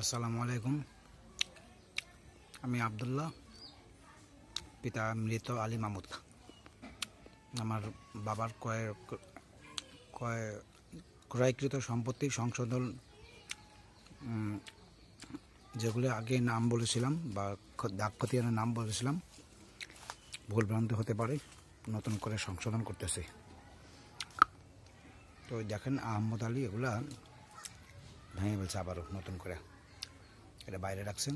আসসালামু আলাইকুম। আমি আব্দুল্লাহ, পিতা মৃত আলী মাহমুদ। আমার বাবার ক্রয়কৃত সম্পত্তি সংশোধন, যেগুলো আগে নাম বলেছিলাম বা দাগ খতিয়ানের নাম বলেছিলাম, ভুলভ্রান্তি হতে পারে, নতুন করে সংশোধন করতেছে। তো দেখেন আহমদ আলী এগুলা ভেঙে ফেলছে আবারও নতুন করে। এটা বাইরে রাখছেন।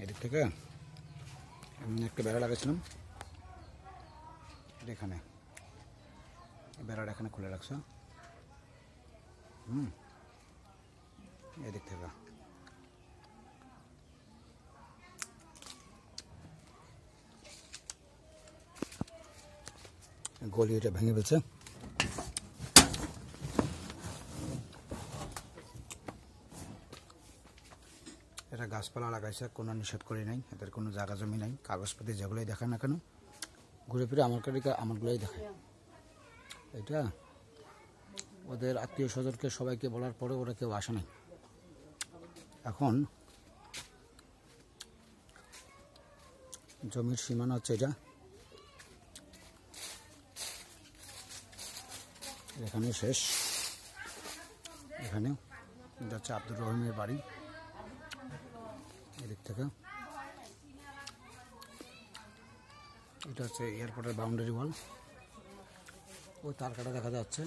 এদিক থেকে এমনি একটা বেড়া লাগাইছিলাম, এখানে বেড়াটা এখানে খুলে রাখছে। এদিক থেকে গলি এটা ভেঙে ফেলছে। এটা গাছপালা লাগাইছে, কোনো নিষেধ করি নাই, এদের কোনো জায়গা জমি নাই। কাগজপাতি যেগুলোই দেখায় না কেন ঘুরে ফিরে আমারগুলোই দেখায়। এটা ওদের আত্মীয় স্বজনকে সবাইকে বলার পরে ওরা কেউ আসে নাই। এখন জমির সীমানা হচ্ছে এটা, এখানে শেষ। এখানে যাচ্ছে আব্দুর রহিমের বাড়ি। এদিক থেকে এটা হচ্ছে এয়ারপোর্টের বাউন্ডারি ওয়াল। ওই তার কাটা দেখা যাচ্ছে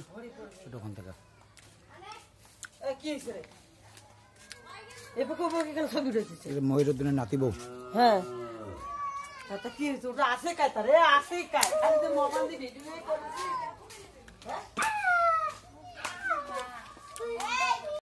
সেটা ওখান থেকে। মহিরুদ্দিনের নাতি বউ। হ্যাঁ